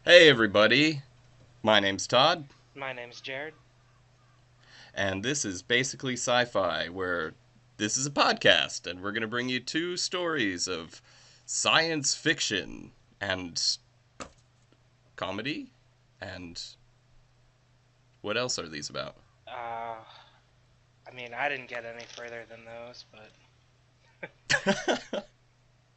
Hey everybody, my name's Todd, My name's Jared. and this is basically sci-fi, where this is a podcast, and we're gonna bring you two stories of science fiction and comedy, and what else are these about? Uh, I didn't get any further than those, but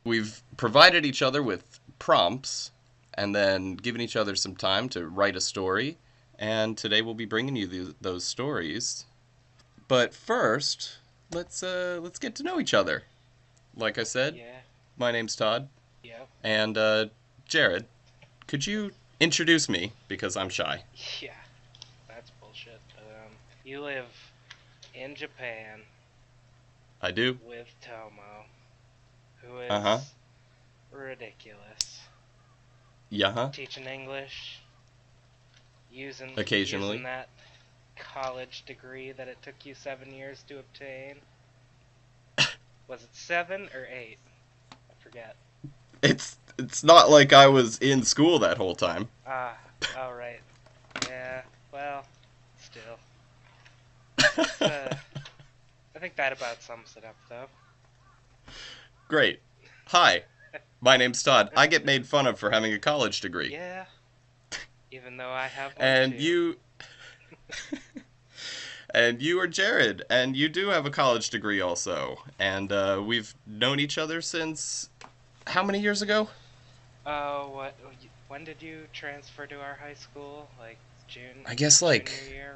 We've provided each other with prompts, and then given each other some time to write a story, and today we'll be bringing you those stories. But first, let's get to know each other. Like I said, yeah, my name's Todd, yep, and Jared, could you introduce me because I'm shy? yeah, that's bullshit. You live in Japan I do. with Tomo, who Uh huh. is ridiculous. Yeah. Huh. Teaching English, using Occasionally. that college degree that it took you 7 years to obtain. Was it 7 or 8? I forget. It's not like I was in school that whole time. Ah, all right. Yeah. Well, still, that's I think that about sums it up, though. Great. Hi, my name's Todd. I get made fun of for having a college degree, Yeah, even though I have one and too. you are Jared, and you do have a college degree also, and we've known each other since how many years ago? Oh, what? When did you transfer to our high school? Like June, I guess junior like year,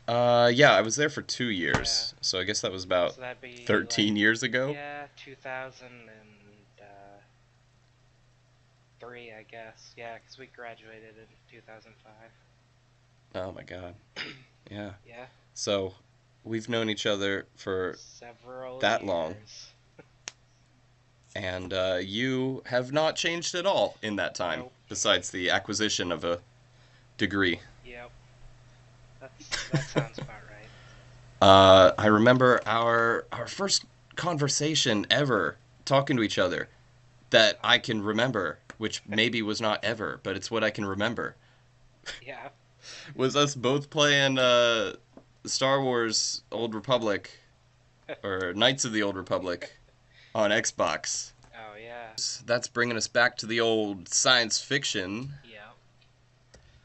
right? yeah, I was there for two Yeah. years, so I guess that was about So that'd be like 13 years ago. yeah, 2003, I guess. Yeah, 'cause we graduated in 2005. Oh my god. Yeah. Yeah, So we've known each other for several that long, years. and you have not changed at all in that time, Nope. besides the acquisition of a degree. Yep. That sounds about right. I remember our first conversation ever talking to each other that I can remember, which maybe was not ever, but it's what I can remember, Yeah. was us both playing Star Wars Old Republic or Knights of the Old Republic on Xbox. Oh yeah. That's bringing us back to the old science fiction. Yeah.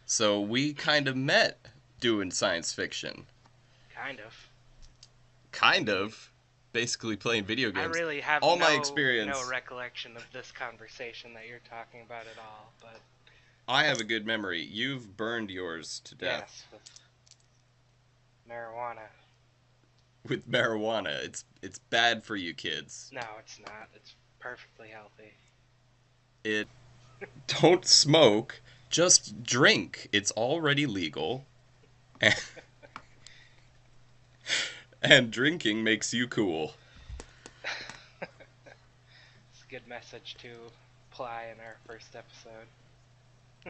So we kind of met doing science fiction. Kind of. I Kind mean, of. Basically playing video I games. really have All my no experience, recollection of this conversation that you're talking about at all. But I have a good memory. You've burned yours to death yes, with marijuana. with marijuana. It's bad for you kids. No, it's not. It's perfectly healthy. It don't smoke, just drink. It's already legal. And, and drinking makes you cool. It's a good message to apply in our first episode.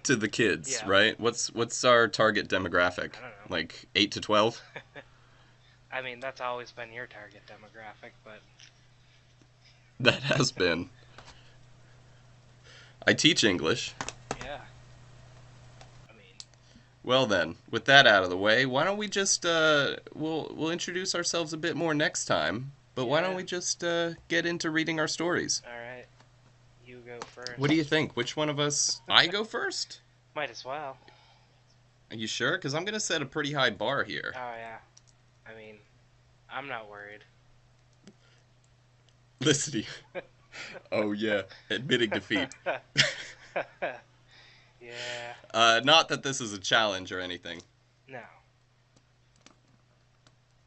To the kids, Yeah. right? What's our target demographic? I don't know. Like 8 to 12? I mean, that's always been your target demographic, but That has been. I teach English. yeah. I mean, Well then, with that out of the way, why don't we just we'll introduce ourselves a bit more next time. But why don't yeah. we just get into reading our stories? All right. You go What do you first. think? Which one of us? I go first? Might as well. Are you sure? Because I'm gonna set a pretty high bar here. Oh yeah. I mean, I'm not worried. Listen to you. Oh yeah, admitting defeat. Yeah. Not that this is a challenge or anything. No.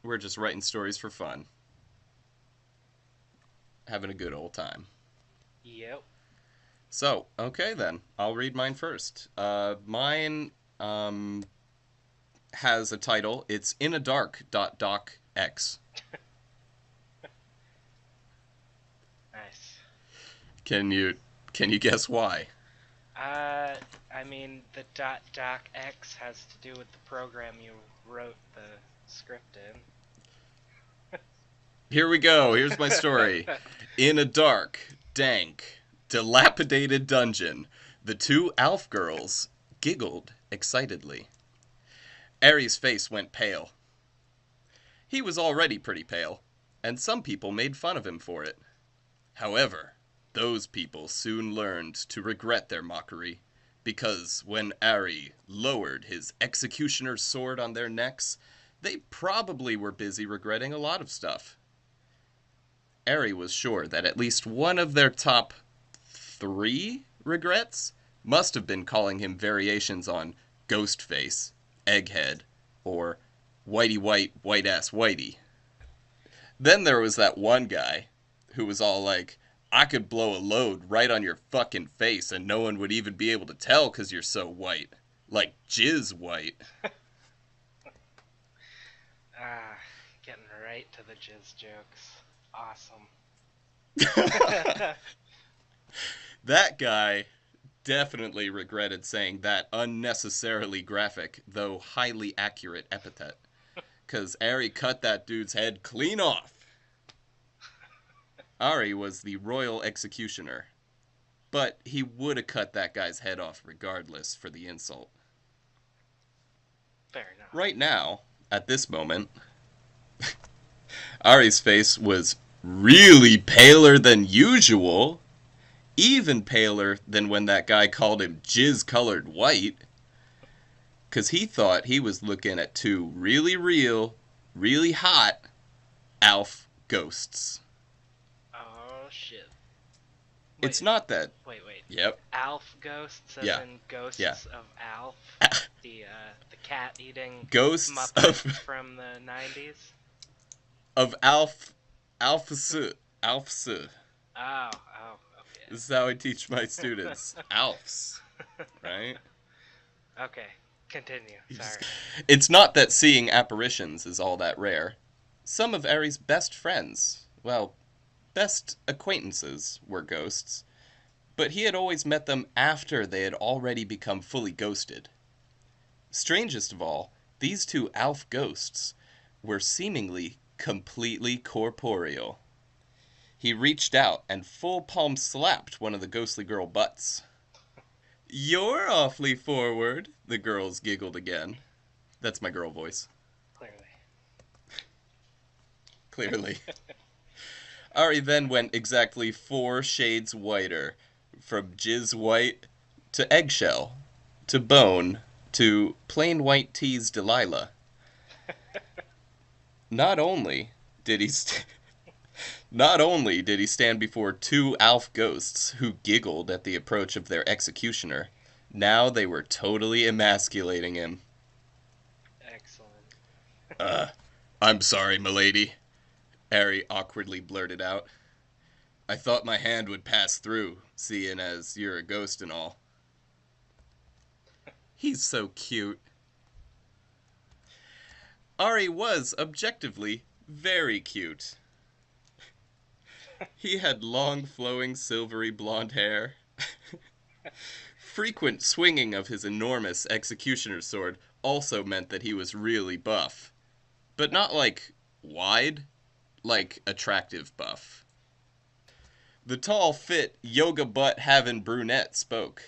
We're just writing stories for fun, having a good old time. Yep. So, okay then, I'll read mine first. Mine has a title. It's In a Dark Doc X. Nice. Can you can you guess why? I mean, the .doc X has to do with the program you wrote the script Here we go. Here's my in. story. In a dark, dank, dilapidated dungeon, The two Alf girls giggled excitedly. Aries' face went pale. He was already pretty pale, and some people made fun of him for it. However, those people soon learned to regret their mockery, because when Ari lowered his executioner's sword on their necks, they probably were busy regretting a lot of stuff. Ari was sure that at least one of their top 3 regrets must have been calling him variations on Ghostface, Egghead, or Whitey White, White Ass Whitey. Then there was that one guy who was all like, I could blow a load right on your fucking face and no one would even be able to tell because you're so white. Like jizz white. Ah, getting right to the jizz jokes. Awesome. That guy definitely regretted saying that unnecessarily graphic, though highly accurate epithet. Because Ari cut that dude's head clean off. Ari was the royal executioner, but he would have cut that guy's head off regardless for the insult. Fair enough. Right now, at this moment, Ari's face was really paler than usual, even paler than when that guy called him jizz-colored white, because he thought he was looking at 2 really real, really hot Alf ghosts. Oh shit. It's not that. Wait. Yep. Alf ghosts, as Yeah. in ghosts Yeah. of Alf, the cat-eating Ghosts Muppet of from the 90s. of Alfs. Oh, okay. This is how I teach my students. Alfs, right? Okay, continue. Sorry. It's not that seeing apparitions is all that rare. Some of Ari's best friends, well, best acquaintances, were ghosts, but he had always met them after they had already become fully ghosted. Strangest of all, these 2 Alf ghosts were seemingly completely corporeal. He reached out and full palm slapped one of the ghostly girl butts. You're awfully forward, the girls giggled again. That's my girl voice. Clearly. Ari then went exactly 4 shades whiter, from jizz white to eggshell to bone to plain white tea's Delilah. Not only did he stand before 2 Alf ghosts who giggled at the approach of their executioner, now they were totally emasculating him. Excellent. I'm sorry, milady, Ari awkwardly blurted out. I thought my hand would pass through, seeing as you're a ghost and all. He's so cute. Ari was objectively very cute. He had long, flowing, silvery blonde hair. Frequent swinging of his enormous executioner's sword also meant that he was really buff. But not like wide, like attractive buff. The tall, fit, yoga butt having brunette spoke.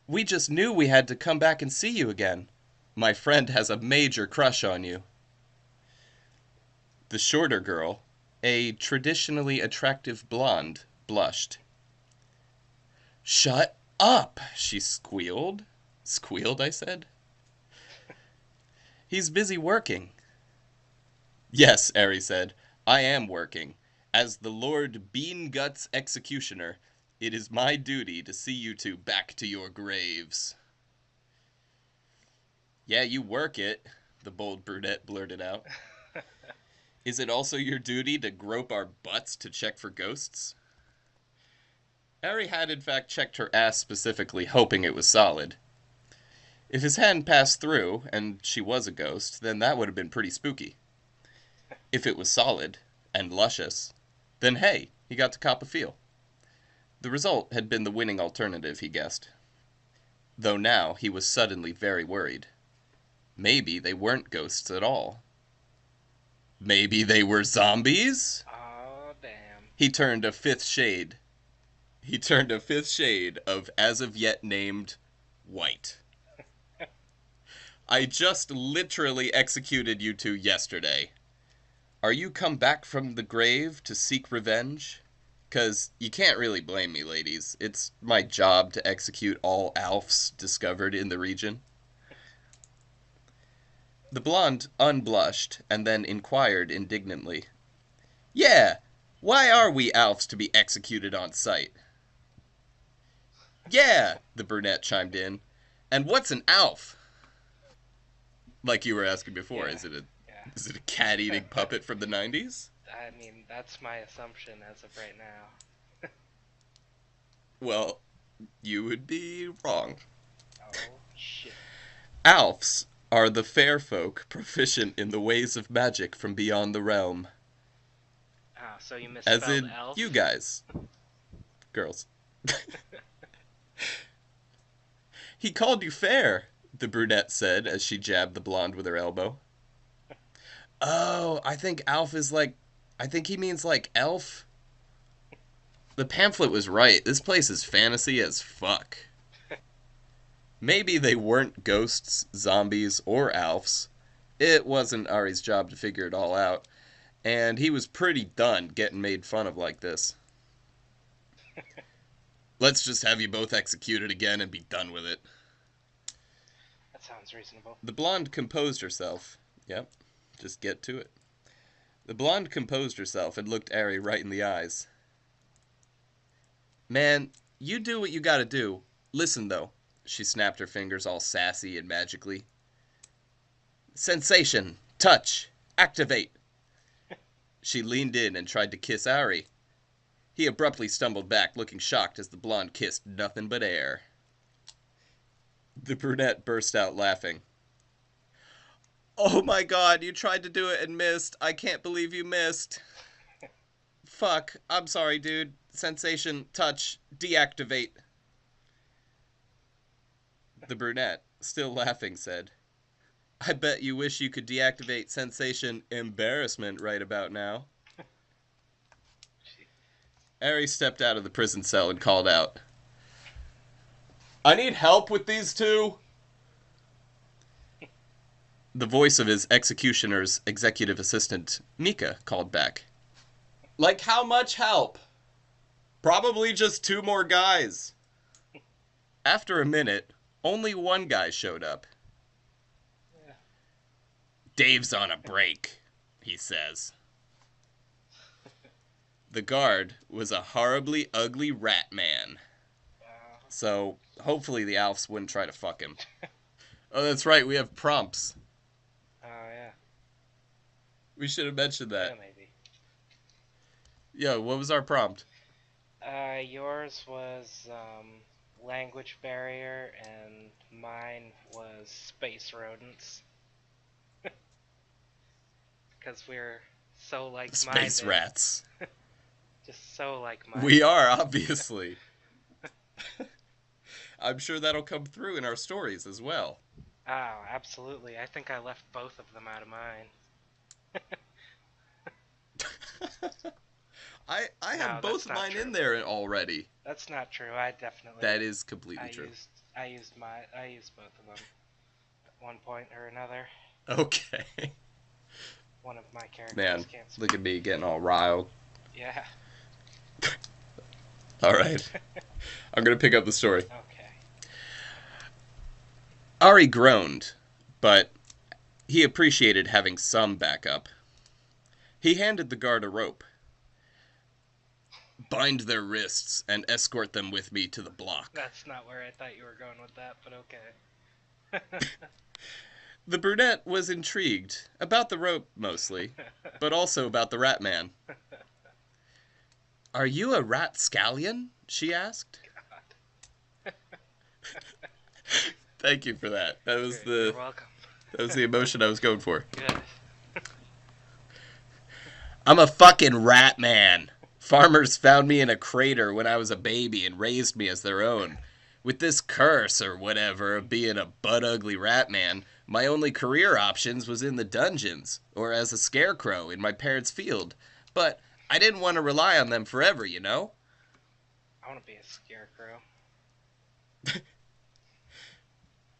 We just knew we had to come back and see you again. My friend has a major crush on you. The shorter girl, a traditionally attractive blonde, blushed. Shut up, she squealed. Squealed, I said. He's busy working. Yes, Ari said, I am working. As the Lord Beanguts Executioner, it is my duty to see you 2 back to your graves. Yeah, you work it, the bold brunette blurted out. Is it also your duty to grope our butts to check for ghosts? Ari had in fact checked her ass specifically, hoping it was solid. If his hand passed through, and she was a ghost, then that would have been pretty spooky. If it was solid, and luscious, then hey, he got to cop a feel. The result had been the winning alternative, he guessed. Though now he was suddenly very worried. Maybe they weren't ghosts at all. Maybe they were zombies? Oh, damn. He turned a 5th shade. He turned a fifth shade of as of yet named white. I just literally executed you two yesterday. Are you come back from the grave to seek revenge? 'Cause you can't really blame me, ladies. It's my job to execute all Alfs discovered in the region. The blonde unblushed and then inquired indignantly. Yeah, why are we Alfs to be executed on sight? Yeah, the brunette chimed in. And what's an Alf? Like you were asking before, Yeah, is it a is it a cat yeah. eating puppet from the 90s? I mean, that's my assumption as of right now. Well, you would be wrong. Oh, shit. Alfs are the fair folk proficient in the ways of magic from beyond the realm. Ah, so you As misspelled in you elf? guys, girls. He called you fair, the brunette said as she jabbed the blonde with her elbow. Oh, I think Alf is like. I think he means like elf. The pamphlet was right. This place is fantasy as fuck. Maybe they weren't ghosts, zombies, or Alfs. It wasn't Ari's job to figure it all out, and he was pretty done getting made fun of like this. Let's just have you both executed again and be done with it. That sounds reasonable. The blonde composed herself. Yep, just get to it. The blonde composed herself and looked Ari right in the eyes. Man, you do what you gotta do. Listen, though. She snapped her fingers all sassy and magically. Sensation! Touch! Activate! She leaned in and tried to kiss Ari. He abruptly stumbled back, looking shocked as the blonde kissed nothing but air. The brunette burst out laughing. Oh my god, you tried to do it and missed. I can't believe you missed. Fuck, I'm sorry, dude. Sensation, touch, deactivate. The brunette, still laughing, said, I bet you wish you could deactivate sensation embarrassment right about now. She, Ari stepped out of the prison cell and called out, I need help with these two. The voice of his executioner's executive assistant, Mika, called back. Like how much help? Probably just two more guys. After a minute, only one guy showed up. yeah. Dave's on a break, he says. The guard was a horribly ugly rat man. Uh, So hopefully the Alfs wouldn't try to fuck him. Oh, that's right, we have prompts. oh, yeah. We should have mentioned Yeah, that. maybe. Yeah, what was our prompt? Yours was language barrier, and mine was space rodents. Because we're so like-minded. Space rats. Just so like-minded. We are, obviously. I'm sure that'll come through in our stories as well. Oh, absolutely. I think I left both of them out of mine. I No, have both that's of not mine true. in there already. That's not true. I definitely. That is completely I true. used. I used both of them at one point or another. Okay. One of my characters Man, can't speak. look at me getting all riled. Yeah. All right. I'm going to pick up the story. Okay. Ari groaned, but he appreciated having some backup. He handed the guard a rope. Bind their wrists and escort them with me to the block. That's not where I thought you were going with that, but okay. The brunette was intrigued, about the rope mostly, but also about the rat man. Are you a rat scallion? She asked. Thank you for that. You're welcome. That was the emotion I was going for. Good. I'm a fucking rat man. Farmers found me in a crater when I was a baby and raised me as their own. With this curse or whatever of being a butt ugly rat man, my only career options was in the dungeons or as a scarecrow in my parents' field. But I didn't want to rely on them forever, you know? want to be a scarecrow.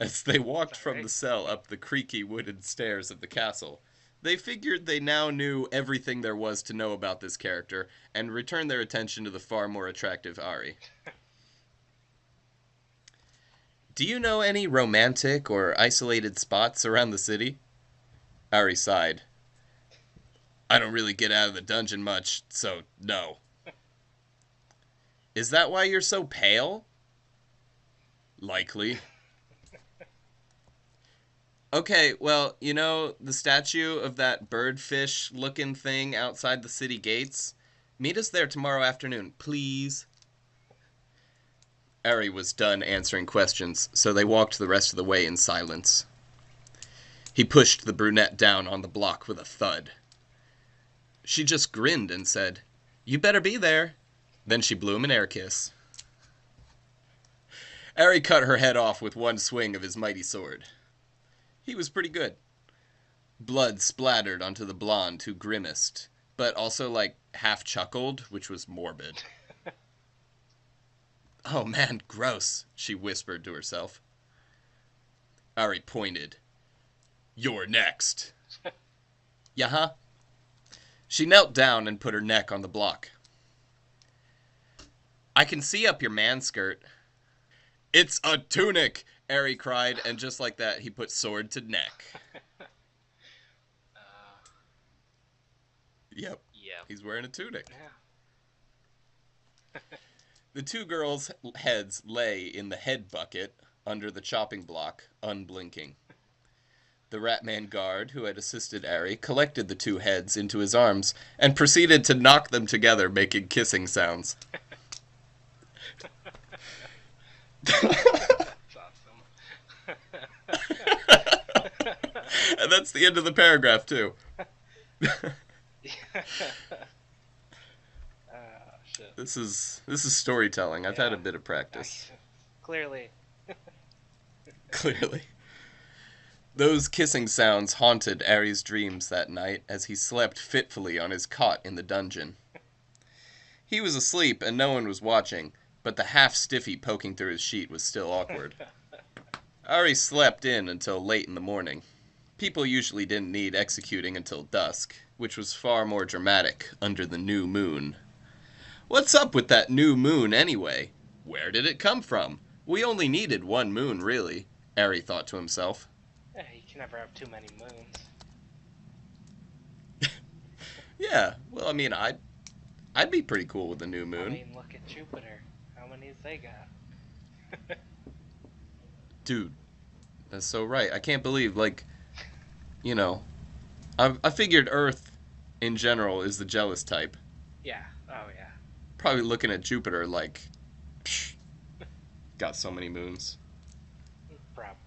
As they Is walked that from right? the cell up the creaky wooden stairs of the castle, they figured they now knew everything there was to know about this character and returned their attention to the far more attractive Ari. Do you know any romantic or isolated spots around the city? Ari sighed. I don't really get out of the dungeon much, so no. Is that why you're so pale? Likely. Okay, well, you know the statue of that birdfish looking thing outside the city gates? Meet us there tomorrow afternoon, please. Ari was done answering questions, so they walked the rest of the way in silence. He pushed the brunette down on the block with a thud. She just grinned and said, You better be there. Then she blew him an air kiss. Ari cut her head off with one swing of his mighty sword. He was pretty good. Blood splattered onto the blonde who grimaced, but also like half chuckled, which was morbid. Oh man, gross, she whispered to herself. Ari pointed. You're next. Yeah-huh. She knelt down and put her neck on the block. I can see up your man skirt. It's a tunic, Ari cried, and just like that, he put sword to neck. Yep, Yep. he's wearing a tunic. Yeah. The two girls' heads lay in the head bucket under the chopping block, unblinking. The Ratman guard who had assisted Ari collected the two heads into his arms and proceeded to knock them together, making kissing sounds. That's awesome. And that's the end of the paragraph, too. Shit. This is storytelling. I've had a bit of practice. Clearly. Clearly. Those kissing sounds haunted Ari's dreams that night as he slept fitfully on his cot in the dungeon. He was asleep and no one was watching, but the half-stiffy poking through his sheet was still awkward. Ari slept in until late in the morning. People usually didn't need executing until dusk, which was far more dramatic under the new moon. What's up with that new moon anyway? Where did it come from? We only needed one moon, really, Ari thought to himself. Yeah, you can never have too many moons. Yeah, well, I mean, I'd be pretty cool with a new moon. I mean, look at Jupiter. How many has they got? Dude, that's so right. I can't believe, like, you know, I figured Earth, in general, is the jealous type. Yeah. Oh, yeah. Probably looking at Jupiter like, psh, got so many moons. Probably.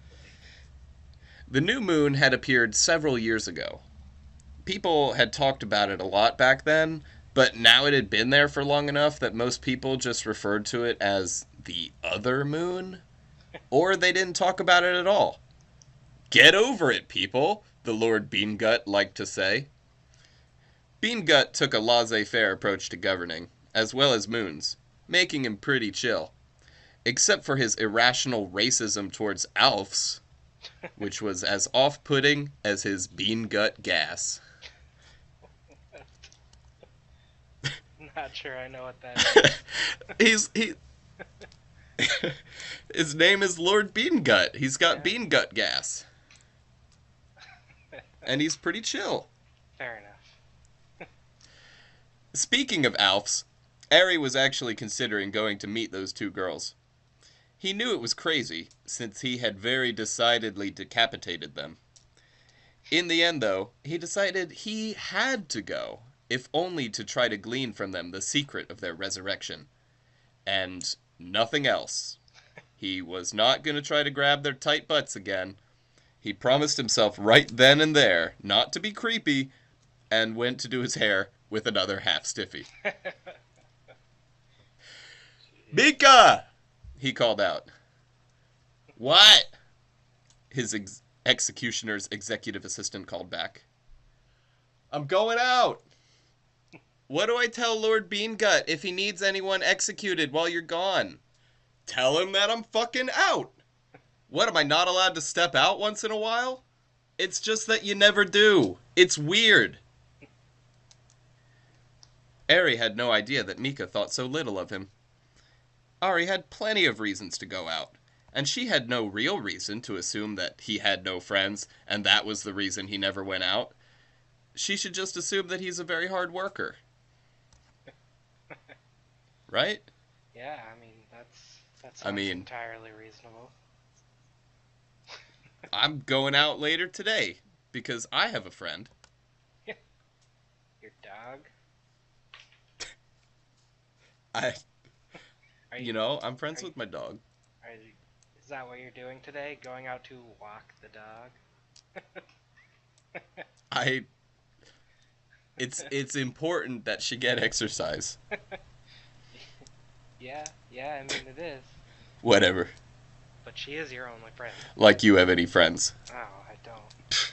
The new moon had appeared several years ago. People had talked about it a lot back then, but now it had been there for long enough that most people just referred to it as the other moon, or they didn't talk about it at all. Get over it, people, the Lord Beangut liked to say. Beangut took a laissez-faire approach to governing, as well as moons, making him pretty chill. Except for his irrational racism towards Alfs, which was as off-putting as his bean-gut gas. Not sure I know what that is. His name is Lord Beangut. He's got bean-gut gas. And he's pretty chill. Fair enough. Speaking of Alfs, Ari was actually considering going to meet those two girls. He knew it was crazy, since he had very decidedly decapitated them. In the end, though, he decided he had to go, if only to try to glean from them the secret of their resurrection. And nothing else. He was not going to try to grab their tight butts again. He promised himself right then and there not to be creepy, and went to do his hair with another half-stiffy. Mika! He called out. What? His executioner's executive assistant called back. I'm going out. What do I tell Lord Beangut if he needs anyone executed while you're gone? Tell him that I'm fucking out. What, am I not allowed to step out once in a while? It's just that you never do. It's weird. Ari had no idea that Mika thought so little of him. Ari had plenty of reasons to go out, and she had no real reason to assume that he had no friends, and that was the reason he never went out. She should just assume that he's a very hard worker. Right? Yeah, I mean, that I sounds mean, entirely reasonable. I'm going out later today because I have a friend. Your dog? I, Are you you, know, I'm are friends you, with my dog. is that what you're doing today? Going out to walk the I, it's important that she get exercise. dog? Yeah, I mean it is. Whatever. But she is your only friend. Like you have any friends. Oh, I don't.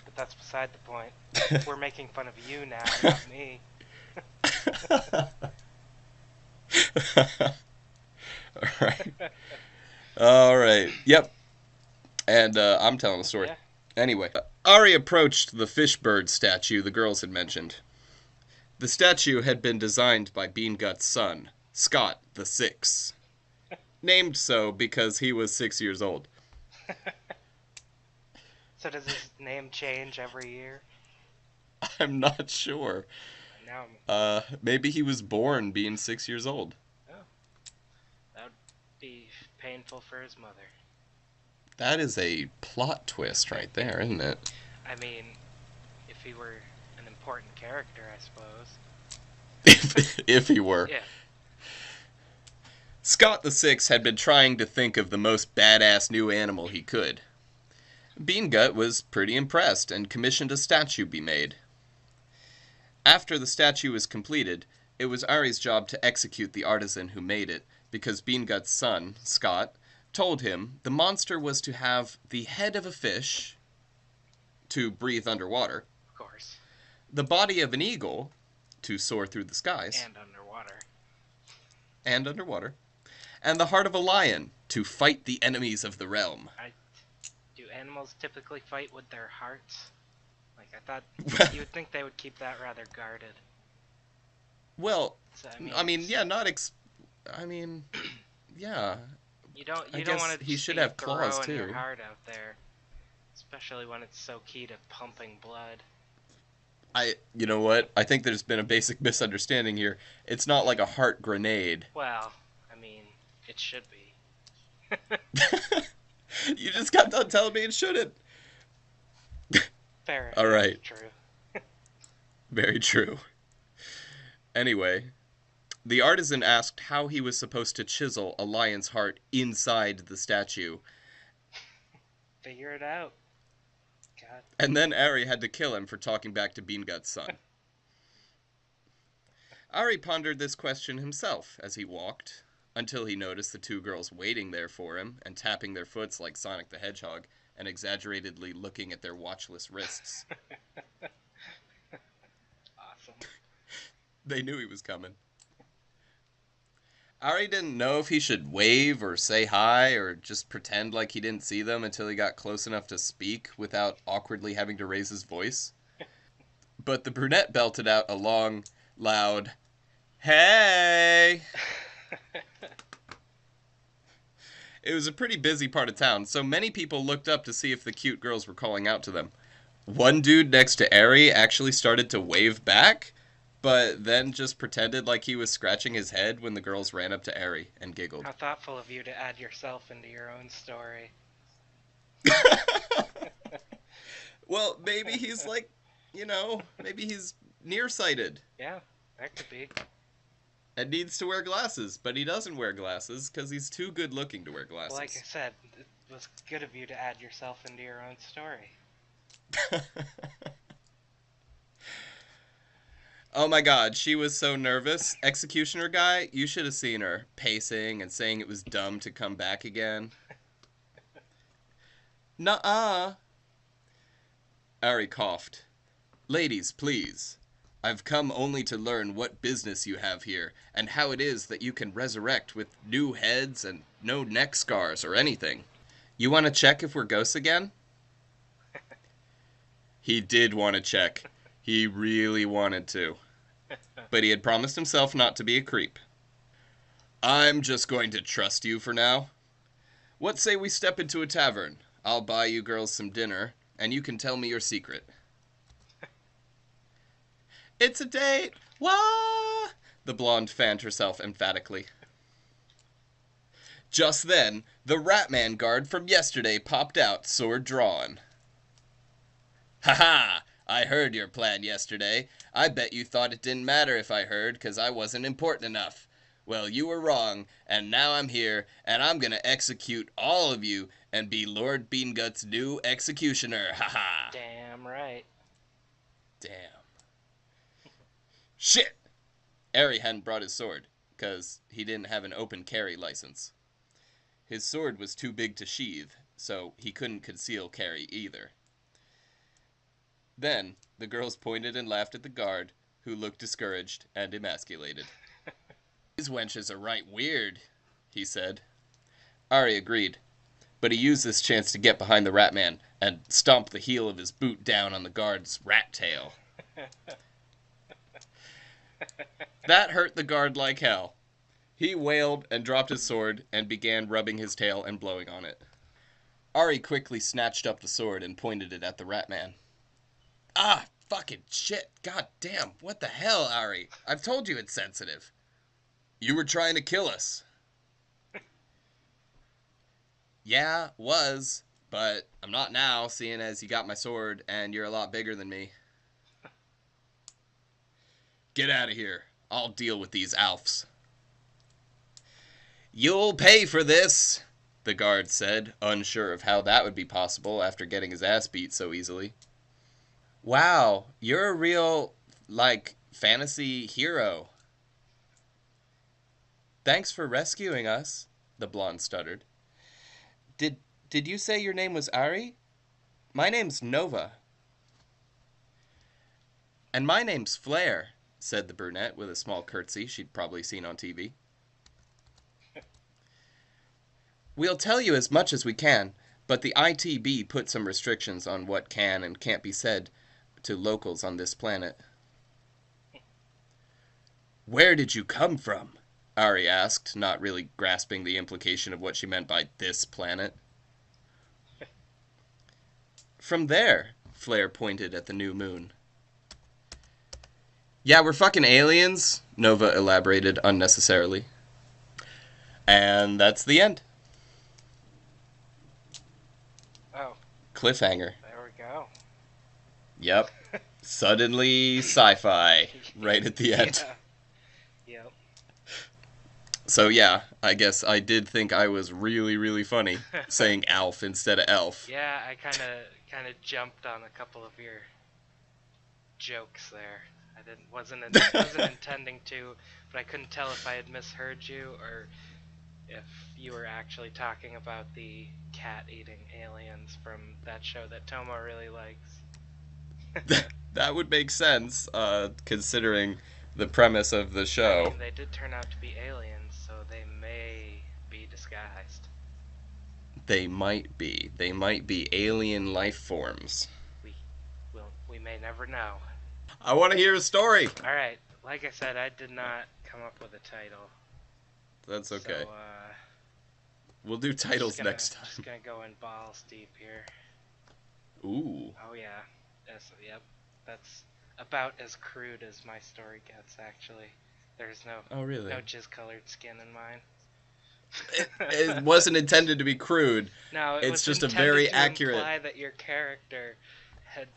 But that's beside the point. We're making fun of you now, not me. Alright. Alright. Yep. And I'm telling a story. Yeah. Anyway, Ari approached the fishbird statue the girls had mentioned. The statue had been designed by Beangut's son, Scott the Six. Named so because he was 6 years old. So does his name change every year? I'm not sure. Now I'm... Maybe he was born being 6 years old. Oh, that would be painful for his mother. That is a plot twist right there, isn't it? I mean, if he were an important character, I suppose. If he were. Yeah. Scott the Six had been trying to think of the most badass new animal he could. Beangut was pretty impressed and commissioned a statue be made. After the statue was completed, it was Ari's job to execute the artisan who made it, because Beangut's son, Scott, told him the monster was to have the head of a fish, to breathe underwater, Of course. the body of an eagle, to soar through the skies, And underwater. and the heart of a lion, to fight the enemies of the realm. Do animals typically fight with their hearts? Like, I thought you would think they would keep that rather guarded. Well, So, yeah, yeah. You don't I don't guess want to he should have claws, throwing your too. heart out there, especially when it's so key to pumping blood. You know what? I think there's been a basic misunderstanding here. It's not like a heart grenade. Well, I mean, it should be. You just got done telling me it shouldn't. Fair. All right. True. Very true. Anyway, the artisan asked how he was supposed to chisel a lion's heart inside the statue, Figure it out. God. and then Ari had to kill him for talking back to Beangut's son. Ari pondered this question himself as he walked, until he noticed the two girls waiting there for him and tapping their foots like Sonic the Hedgehog and exaggeratedly looking at their watchless wrists. Awesome. They knew he was coming. Ari didn't know if he should wave or say hi or just pretend like he didn't see them until he got close enough to speak without awkwardly having to raise his voice. But the brunette belted out a long, loud, "Hey!" It was a pretty busy part of town, so many people looked up to see if the cute girls were calling out to them. One dude next to Ari actually started to wave back, but then just pretended like he was scratching his head when the girls ran up to Ari and giggled. How thoughtful of you to add yourself into your own story. Well, maybe he's like, maybe he's nearsighted Yeah, that could be. and needs to wear glasses, but he doesn't wear glasses because he's too good looking to wear glasses. Well, like I said, it was good of you to add yourself into your own story. Oh my god, she was so nervous. Executioner guy, you should have seen her pacing and saying it was dumb to come back again. Nuh-uh. Ari coughed. Ladies, please. I've come only to learn what business you have here, and how it is that you can resurrect with new heads and no neck scars or anything. You want to check if we're ghosts again? He did want to check. He really wanted to. But he had promised himself not to be a creep. I'm just going to trust you for now. What say we step into a tavern? I'll buy you girls some dinner, and you can tell me your secret. It's a date! Wah! The blonde fanned herself emphatically. Just then, the Ratman guard from yesterday popped out, sword drawn. Ha ha! I heard your plan yesterday. I bet you thought it didn't matter if I heard, 'cause I wasn't important enough. Well, you were wrong, and now I'm here, and I'm gonna execute all of you and be Lord Beangut's new executioner. Ha ha! Damn right. Damn. Shit! Ari hadn't brought his sword, 'cause he didn't have an open carry license. His sword was too big to sheathe, so he couldn't conceal carry either. Then, the girls pointed and laughed at the guard, who looked discouraged and emasculated. These wenches are right weird, he said. Ari agreed, but he used this chance to get behind the Ratman and stomp the heel of his boot down on the guard's rat tail. That hurt the guard like hell. He wailed and dropped his sword and began rubbing his tail and blowing on it. Ari quickly snatched up the sword and pointed it at the Ratman. Ah, fucking shit. God damn. What the hell, Ari? I've told you it's sensitive. You were trying to kill us. Yeah, was. But I'm not now, seeing as you got my sword and you're a lot bigger than me. Get out of here. I'll deal with these Alfs. You'll pay for this, the guard said, unsure of how that would be possible after getting his ass beat so easily. Wow, you're a real, fantasy hero. Thanks for rescuing us, the blonde stuttered. Did you say your name was Ari? My name's Nova. And my name's Flair, said the brunette with a small curtsy she'd probably seen on TV. We'll tell you as much as we can, but the ITB put some restrictions on what can and can't be said to locals on this planet. Where did you come from? Ari asked, not really grasping the implication of what she meant by this planet. From there, Flair pointed at the new moon. Yeah, we're fucking aliens, Nova elaborated unnecessarily. And that's the end. Oh. Cliffhanger. There we go. Yep. Suddenly sci-fi right at the end. Yeah. Yep. So yeah, I guess I did think I was really, really funny saying Alf instead of Elf. Yeah, I kind of jumped on a couple of your jokes there. I wasn't intending to, but I couldn't tell if I had misheard you or if you were actually talking about the cat-eating aliens from that show that Tomo really likes. That would make sense, considering the premise of the show. I mean, they did turn out to be aliens, so they may be disguised. They might be. They might be alien life forms. We may never know. I want to hear a story. All right, like I said, I did not come up with a title. That's okay. So, we'll do titles next time. Just gonna go in balls deep here. Ooh. Oh yeah. Yep. That's about as crude as my story gets. Actually, there's no. Oh really? No jizz-colored skin in mine. It wasn't intended to be crude. No, it's just a very accurate. Imply that your character had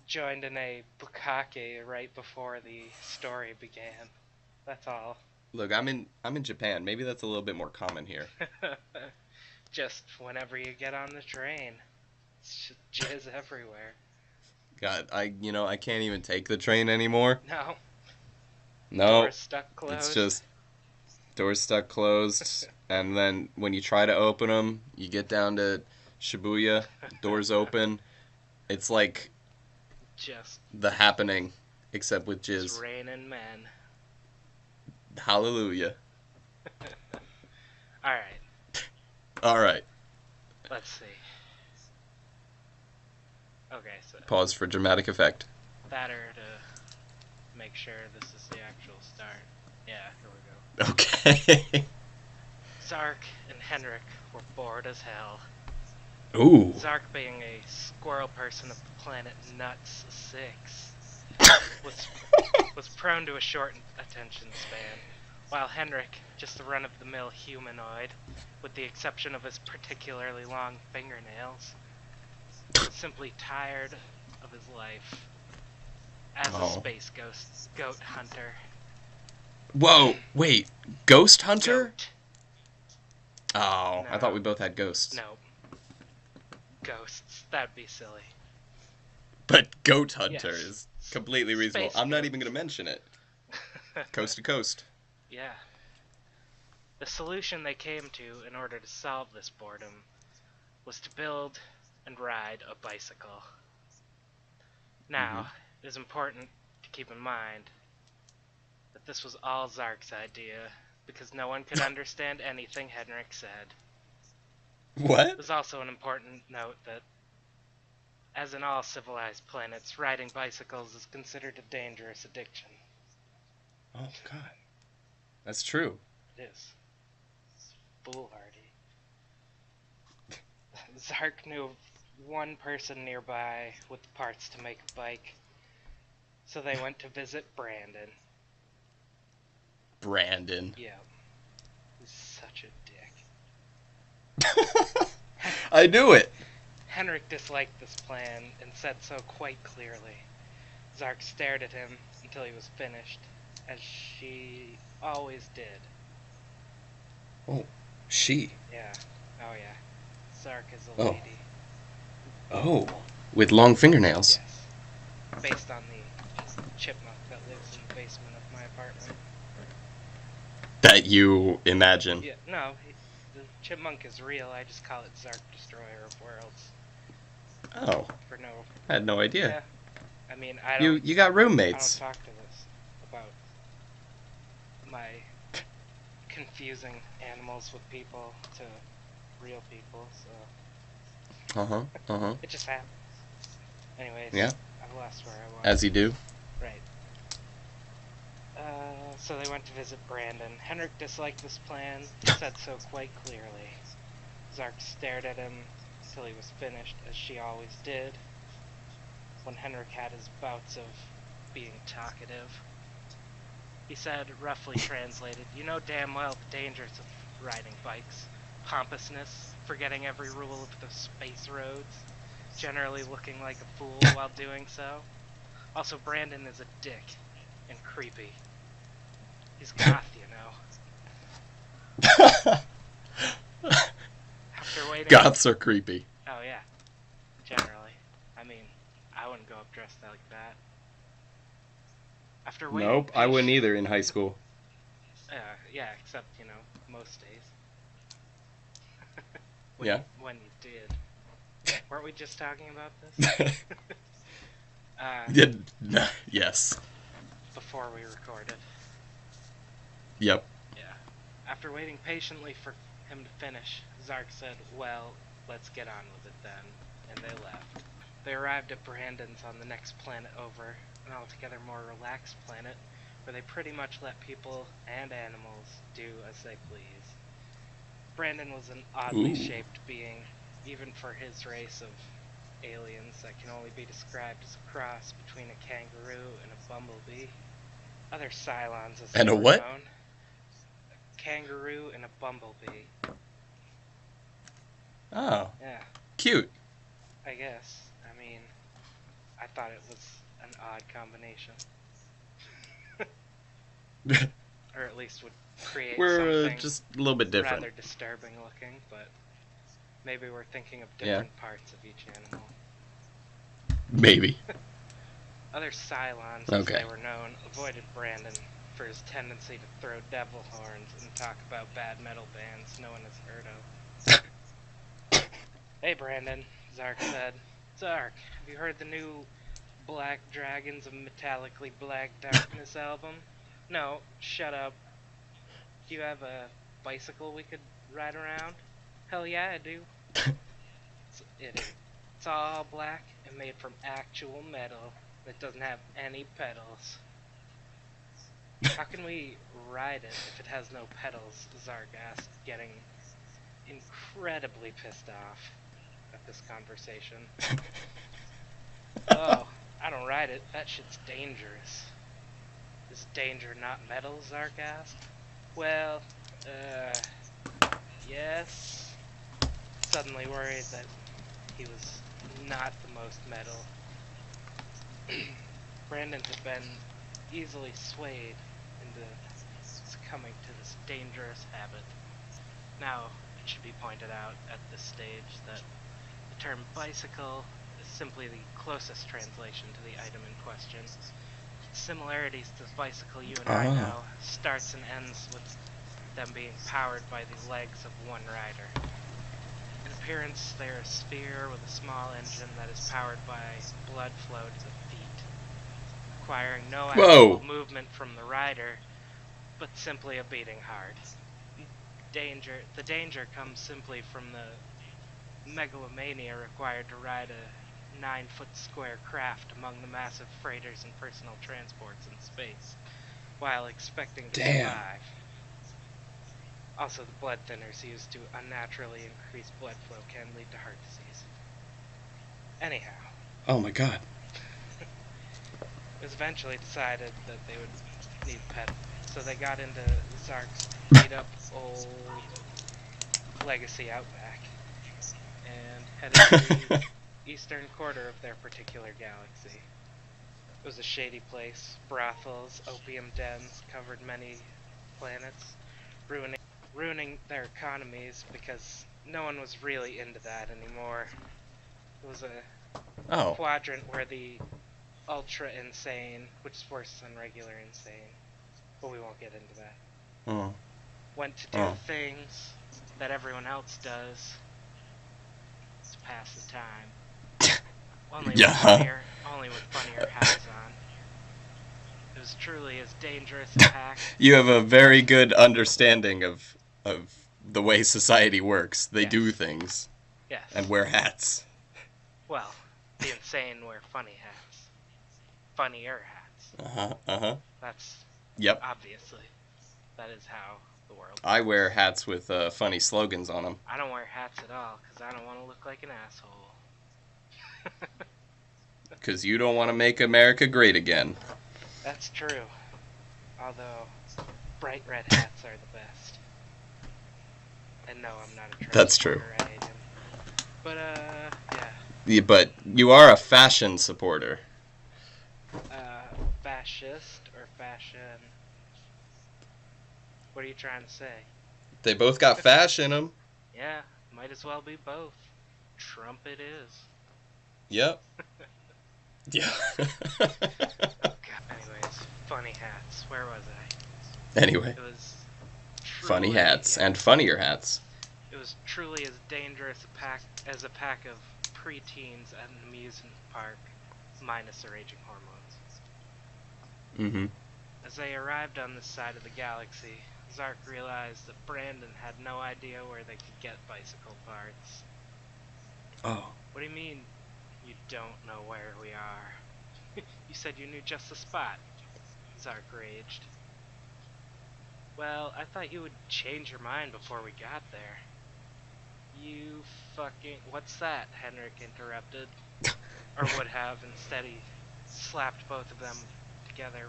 joined in a bukkake right before the story began. That's all. Look, I'm in Japan. Maybe that's a little bit more common here. Just whenever you get on the train, it's just jizz everywhere. God, I can't even take the train anymore. No. No. Doors stuck closed. It's just doors stuck closed, and then when you try to open them, you get down to Shibuya, doors open. It's like just The Happening except with It's jizz. raining men. Hallelujah. All right, All right. let's see. Okay, so Pause for dramatic effect. better to make sure this is the actual start. Yeah, here we go. Okay. Zark and Henrik were bored as hell. Ooh. Zark, being a squirrel person of the planet Nuts 6, was was prone to a short attention span, while Henrik, just a run-of-the-mill humanoid, with the exception of his particularly long fingernails, was simply tired of his life as a Oh. space goat hunter. Whoa. Wait. Ghost Hunter? Goat. Oh, I thought No. we both had ghosts. No. Ghosts. That'd be silly. But Goat Hunter Yes. is completely reasonable. Space I'm not goat. even going to mention it. Coast to coast. Yeah. The solution they came to in order to solve this boredom was to build and ride a bicycle. Now, it is important to keep in mind that this was all Zark's idea, because no one could understand anything Henrik said. What? It was also an important note that, as in all civilized planets, riding bicycles is considered a dangerous addiction. Oh, God. That's true. It is. It's foolhardy. Zark knew of one person nearby with the parts to make a bike, so they went to visit Brandon. Brandon. Yeah, he's such a dick. I knew it. Henrik disliked this plan and said so quite clearly. Zark stared at him until he was finished, as she always did. Oh, she. Yeah, oh yeah. Zark is a Oh. lady. Oh. With long fingernails. Yes. Based on the chipmunk that lives in the basement of my apartment. That you imagine. Yeah, no, the chipmunk is real. I just call it Zark Destroyer of Worlds. Oh. For no. I had no idea. Yeah. I mean, I don't. You got I don't roommates. talk to this about my confusing animals with people to real people, so Uh-huh. Uh-huh. it just happens. Anyways, Yeah. I've lost where I was. As you do. Right. So they went to visit Brandon. Henrik disliked this plan, said so quite clearly. Zark stared at him until he was finished, as she always did, when Henrik had his bouts of being talkative. He said, roughly translated, "You know damn well the dangers of riding bikes. Pompousness, forgetting every rule of the space roads, generally looking like a fool while doing so. Also, Brandon is a dick and creepy. He's goth, you know." After waiting... Goths are creepy. Oh, yeah. Generally. I mean, I wouldn't go up dressed like that. After waiting... Nope, I wouldn't either in high school. Yeah, except, you know, most days. Yeah. When you did. Weren't we just talking about this? Yes. Before we recorded. Yep. Yeah. After waiting patiently for him to finish, Zark said, "Well, let's get on with it then," and they left. They arrived at Brandon's on the next planet over, an altogether more relaxed planet, where they pretty much let people and animals do as they please. Brandon was an oddly Ooh. shaped being, even for his race of aliens that can only be described as a cross between a kangaroo and a bumblebee. Other Cylons, as And they a were what? known. Kangaroo and a bumblebee. Oh, Yeah, cute. I guess. I mean, I thought it was an odd combination. Or at least would create We're something just a little bit different. rather disturbing looking, but maybe we're thinking of Yeah. different parts of each animal. Maybe. Other Cylons, as Okay. they were known, avoided Brandon for his tendency to throw devil horns and talk about bad metal bands no one has heard of. "Hey Brandon," Zark said. "Zark, have you heard the new Black Dragons of Metallically Black Darkness album? No, shut up. Do you have a bicycle we could ride around? Hell yeah, I do. It's all black and made from actual metal that doesn't have any pedals. How can we ride it if it has no pedals? Zark asked, getting incredibly pissed off at this conversation. Oh, I don't ride it. That shit's dangerous. Is danger not metal? Zark asked. Well, yes. Suddenly worried that he was not the most metal. Brandon had been easily swayed into succumbing to this dangerous habit. Now, it should be pointed out at this stage that the term bicycle is simply the closest translation to the item in question. Similarities to the bicycle you and I Ah. know starts and ends with them being powered by the legs of one rider. In appearance, they are a sphere with a small engine that is powered by blood flow to the feet, requiring no actual Whoa. movement from the rider, but simply a beating heart. The danger comes simply from the megalomania required to ride a 9-foot square craft among the massive freighters and personal transports in space, while expecting to Damn. survive. Also, the blood thinners used to unnaturally increase blood flow can lead to heart disease. Anyhow, Oh my god. it was eventually decided that they would need pedals, so they got into Zark's beat-up old legacy Outback and headed to the eastern quarter of their particular galaxy. It was a shady place. Brothels, opium dens covered many planets, ruining their economies because no one was really into that anymore. It was a Oh. quadrant where the ultra insane, which is worse than regular insane, but we won't get into that, Oh. went to do Oh. things that everyone else does to pass the time. Yeah. Only with funnier hats on. It was truly as dangerous a pack. You have a very good understanding of the way society works. They Yes. do things Yes. and wear hats. Well, the insane wear funny hats. Funnier hats. Uh-huh. Uh-huh. That's Yep. obviously. That is how the world I works. wear hats with funny slogans on them. I don't wear hats at all because I don't want to look like an asshole. Because you don't want to make America great again. That's true. Although, bright red hats are the best. And no, I'm not a Trump That's true. supporter, I hate him. But, yeah. Yeah, but you are a fashion supporter. Fascist or fashion? What are you trying to say? They both got fashion in them. Yeah, might as well be both. Trump it is. Yep. Yeah. Anyways, funny hats. Where was I? Anyway, It was funny truly, hats yeah, and funnier hats. it was truly as dangerous as a pack of preteens at an amusement park, minus the raging hormones. Mm-hmm. As they arrived on this side of the galaxy, Zark realized that Brandon had no idea where they could get bicycle parts. Oh. What do you mean, you don't know where we are? You said you knew just the spot, Zark raged. Well, I thought you would change your mind before we got there. You fucking... What's that? Henrik interrupted. Or would have. Instead, he slapped both of them together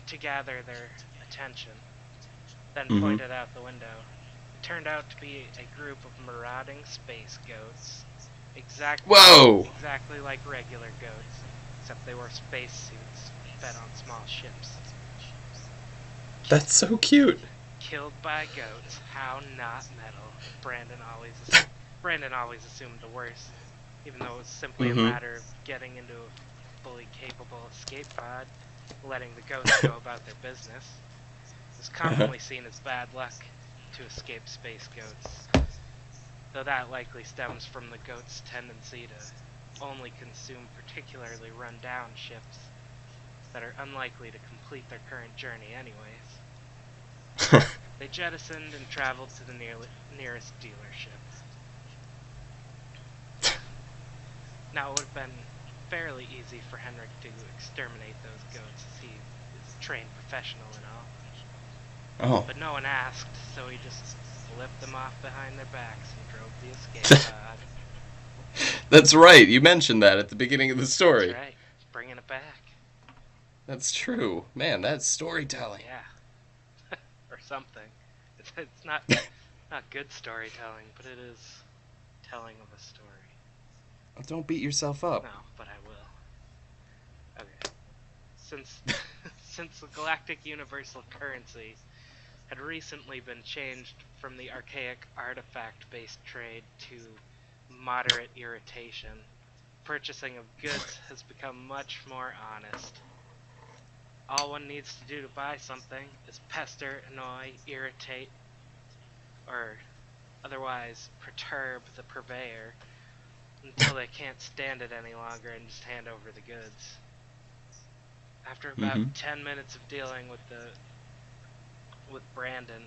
to gather their attention, then Mm-hmm. pointed out the window. It turned out to be a group of marauding space goats. Whoa! Exactly like regular goats, except they wore spacesuits fed on small ships. That's so cute. Killed by goats. How not metal. Brandon always assumed the worst, even though it was simply Mm-hmm. a matter of getting into a fully capable escape pod, letting the goats go about their business. It was commonly seen as bad luck to escape space goats, though that likely stems from the goats' tendency to only consume particularly run-down ships that are unlikely to complete their current journey anyways. They jettisoned and traveled to the nearest dealership. Now, it would have been fairly easy for Henrik to exterminate those goats, as he is a trained professional and all. Oh. But no one asked, so he just flipped them off behind their backs and drove the escape pod. That's right. You mentioned that at the beginning of the That's story. right, bringing it back. That's true. Man, that's storytelling. Yeah, or something. It's not good storytelling, but it is telling of a story. Don't beat yourself up. No, but I will. Okay. Since since the galactic universal currency had recently been changed from the archaic artifact-based trade to moderate irritation, purchasing of goods has become much more honest. All one needs to do to buy something is pester, annoy, irritate, or otherwise perturb the purveyor until they can't stand it any longer and just hand over the goods. After about Mm-hmm. 10 minutes of dealing with Brandon,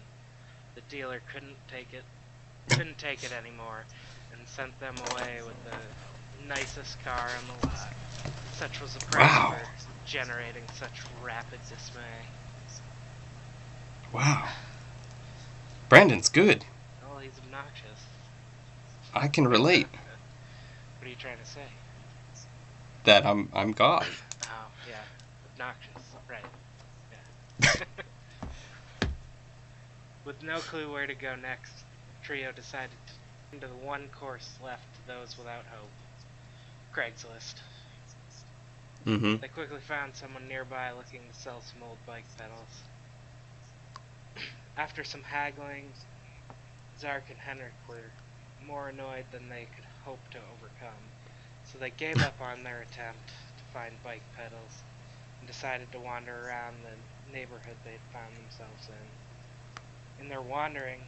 the dealer couldn't take it anymore and sent them away with the nicest car on the lot. Such was the price Wow. for generating such rapid dismay. Wow. Brandon's good. Oh, he's obnoxious. I can relate What are you trying to say? that I'm God. Oh, yeah. Obnoxious. Right. Yeah. With no clue where to go next, the trio decided to turn to the one course left to those without hope: Craigslist. Mm-hmm. They quickly found someone nearby looking to sell some old bike pedals. After some haggling, Zark and Henrik were more annoyed than they could hope to overcome, so they gave up on their attempt to find bike pedals and decided to wander around the neighborhood they had found themselves in. In their wandering,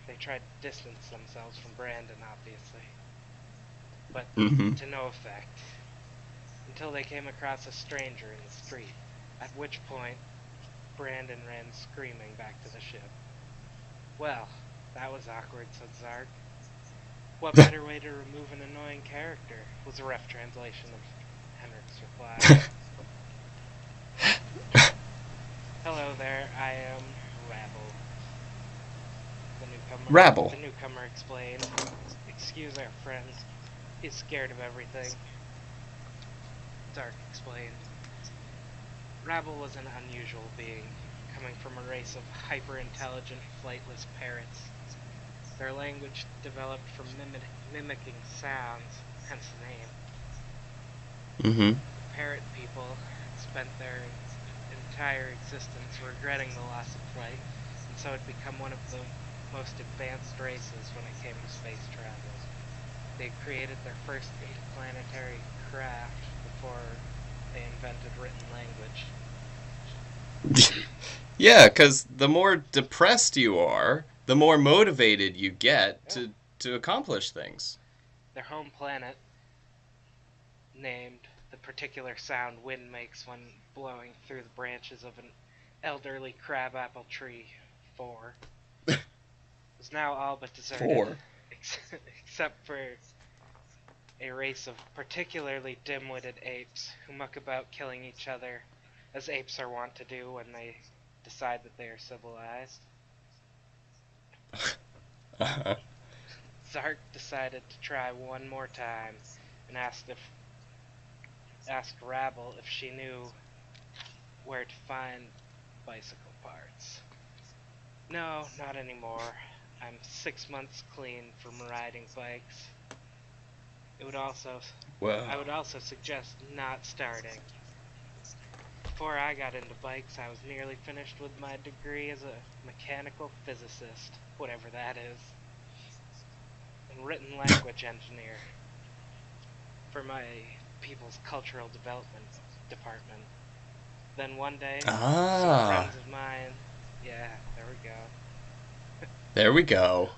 they tried to distance themselves from Brandon, obviously, but Mm-hmm. to no effect, until they came across a stranger in the street, at which point Brandon ran screaming back to the ship. Well, that was awkward, said Zark. What better way to remove an annoying character, was a rough translation of Henrik's reply. Hello there, I am Rabble, Rabble. the newcomer explained. Excuse our friend, he's scared of everything, Zark explained. Rabble was an unusual being, coming from a race of hyper-intelligent, flightless parrots. Their language developed from mimicking sounds, hence the name. Mm-hmm. The parrot people had spent their entire existence regretting the loss of flight, and so had become one of the most advanced races when it came to space travel. They had created their first interplanetary craft before they invented written language. Yeah, because the more depressed you are, the more motivated you get Yeah. to accomplish things. Their home planet, named the particular sound wind makes when blowing through the branches of an elderly crabapple tree, 4, was now all but deserted, Four. except for a race of particularly dim-witted apes who muck about killing each other, as apes are wont to do when they decide that they are civilized. Uh-huh. Zark decided to try one more time and asked Rabble if she knew where to find bicycle parts. No, not anymore. I'm 6 months clean from riding bikes. It would also I Well, would also suggest not starting. Before I got into bikes, I was nearly finished with my degree as a mechanical physicist, whatever that is, and written language engineer for my people's cultural development department. Then one day, some ah, friends of mine, yeah, there we go. there we go.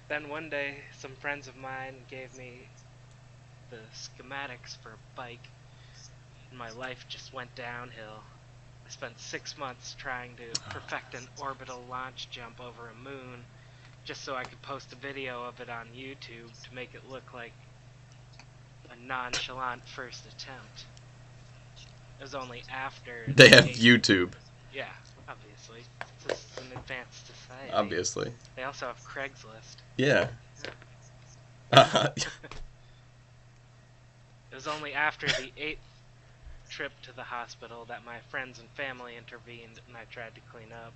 Then one day, some friends of mine gave me the schematics for a bike, and my life just went downhill. I spent 6 months trying to perfect an orbital launch jump over a moon just so I could post a video of it on YouTube to make it look like a nonchalant first attempt. It was only after They the have eighth. YouTube, Yeah, obviously. This is an advanced society. obviously. They also have Craigslist. Yeah. It was only after the 8th trip to the hospital that my friends and family intervened and I tried to clean up.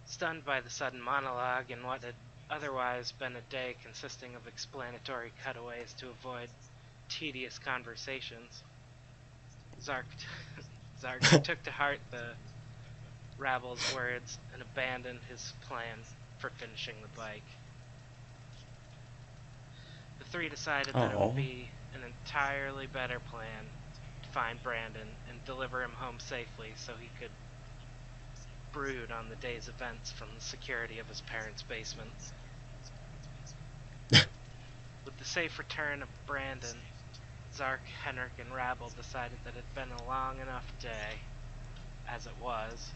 Stunned by the sudden monologue and what had otherwise been a day consisting of explanatory cutaways to avoid tedious conversations, Zark took to heart the rabble's words and abandoned his plan for finishing the bike. The three decided that it would be an entirely better plan to find Brandon and deliver him home safely so he could brood on the day's events from the security of his parents' basement. With the safe return of Brandon, Zark, Henrik, and Rabble decided that it had been a long enough day, as it was.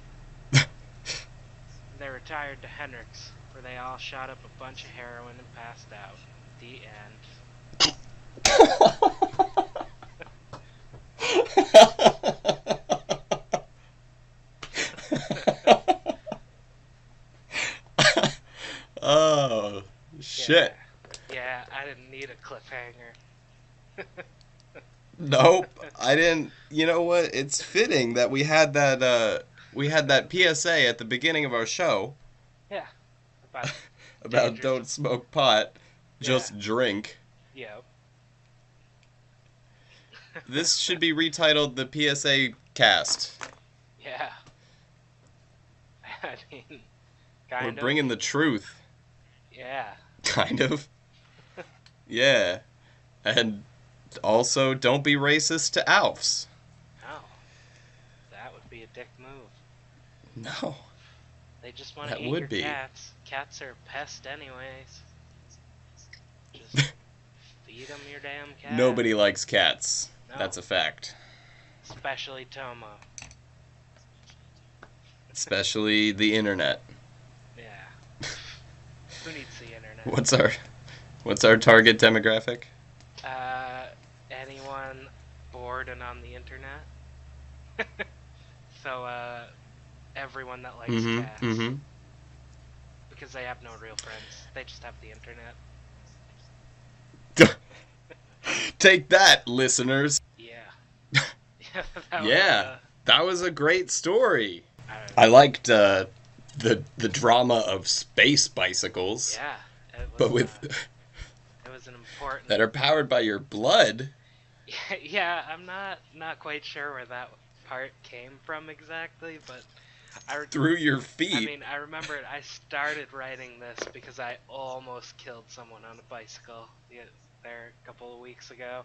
They retired to Henrik's, where they all shot up a bunch of heroin and passed out. The end. Oh, shit. Yeah, I didn't need a cliffhanger. Nope, I didn't. You know what? It's fitting that we had that PSA at the beginning of our show. Yeah. About don't smoke pot, just Yeah. drink. Yep. This should be retitled the PSA cast. Yeah. I mean, kind We're of. bringing the truth. Yeah. Kind of. Yeah. And also, don't be racist to Alfs. No. That would be a dick move. No. They just want to That eat would your be. cats. Cats are a pest anyways. Just feed them your damn cat. Nobody likes cats. No. That's a fact. Especially Tomo. Especially the internet. Yeah. Who needs the internet? What's our target demographic? Anyone bored and on the internet. So, everyone that likes cats. Mm-hmm. Because they have no real friends. They just have the internet. Take that, listeners. Yeah. Yeah, that was a great story. I I liked the drama of space bicycles. Yeah. But with it was an important. that are powered by your blood. Yeah, I'm not quite sure where that part came from exactly, but through your feet. I mean, I remember I started writing this because I almost killed someone on a bicycle there a couple of weeks ago.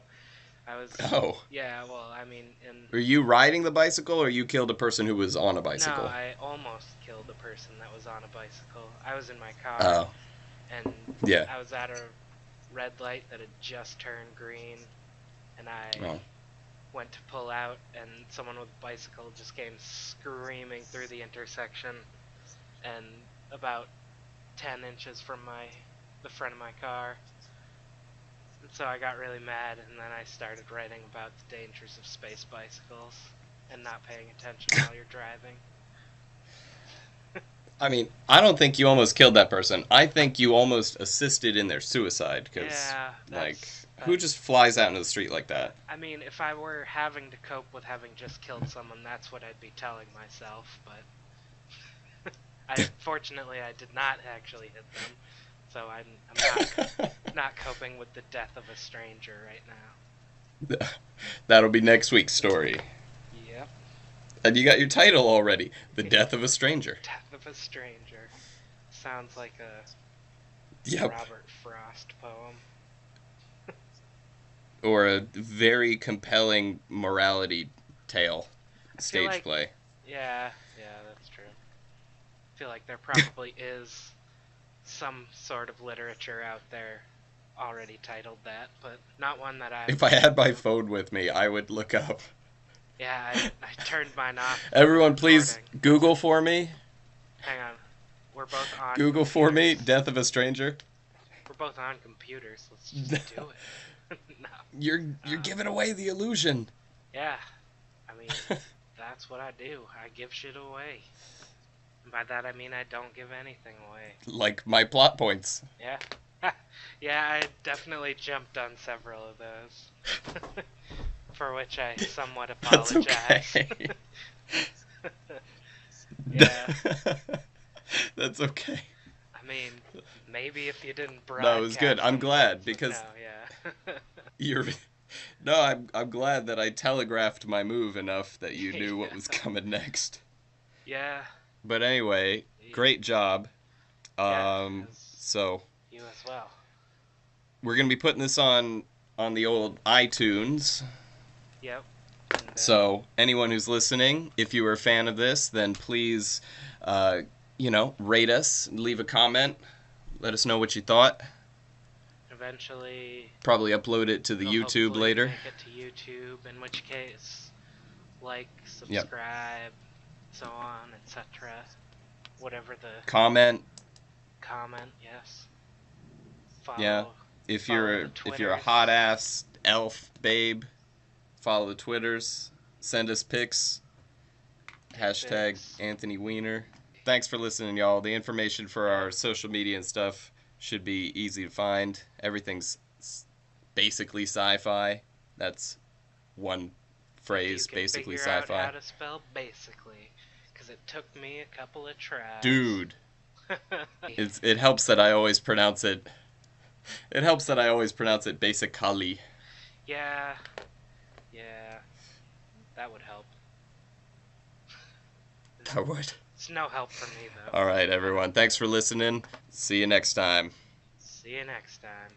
Oh. Yeah, well, I mean, Were you riding the bicycle, or you killed a person who was on a bicycle? No, I almost killed a person that was on a bicycle. I was in my car. Oh. And yeah. I was at a red light that had just turned green, and I went to pull out, and someone with a bicycle just came screaming through the intersection, and about 10 inches from the front of my car. And so I got really mad, and then I started writing about the dangers of space bicycles and not paying attention while you're driving. I mean, I don't think you almost killed that person. I think you almost assisted in their suicide, because, who just flies out into the street like that? I mean, if I were having to cope with having just killed someone, that's what I'd be telling myself, but fortunately I did not actually hit them, so I'm not coping with the death of a stranger right now. That'll be next week's story. Yep. And you got your title already, The Death of a Stranger. Death of a Stranger. Sounds like a Yep. Robert Frost poem. Or a very compelling morality tale, stage play. Yeah, that's true. I feel like there probably is some sort of literature out there already titled that, but not one that I've If I listened had my to. phone with me, I would look up. Yeah, I turned mine off for the Everyone, please recording. Google for me. Hang on. We're both on Google for me, computers. Death of a Stranger. We're both on computers. Let's just do it. No. You're giving away the illusion. Yeah. I mean, that's what I do. I give shit away. And by that I mean I don't give anything away. Like my plot points. Yeah. Yeah, I definitely jumped on several of those. For which I somewhat That's apologize. okay. Yeah. That's okay. I mean, maybe if you didn't broadcast No, it was good. I'm them, glad but because no, yeah. you're. No, I'm glad that I telegraphed my move enough that you knew what Yeah. was coming next. Yeah. But anyway, great job. Yeah, So you as well. we're gonna be putting this on the old iTunes. Yep. And, So anyone who's listening, if you were a fan of this, then please, rate us, leave a comment, let us know what you thought. eventually, Probably upload it to the it'll YouTube hopefully later. make it to YouTube, in which case, like, Yep. subscribe, so on, etc. Whatever the Comment. comment, yes. Follow. Yeah. If follow you're the if you're a Twitters. hot ass elf babe, follow the Twitters. Send us pics. Hashtag Pics. Anthony Weiner. Thanks for listening, y'all. The information for our social media and stuff should be easy to find. Everything's basically sci-fi. That's one phrase, If you can basically figure out sci-fi. how to spell basically, because it took me a couple of tries. Dude, it helps that I always pronounce it. It helps that I always pronounce it basically. Yeah, yeah, that would help. That would. It's no help for me though. All right, everyone. Thanks for listening. See you next time. See you next time.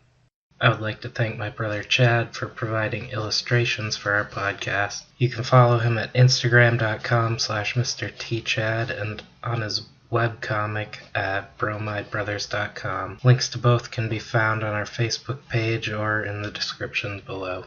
I would like to thank my brother Chad for providing illustrations for our podcast. You can follow him at instagram.com/MrTChad and on his webcomic at bromidebrothers.com. Links to both can be found on our Facebook page or in the description below.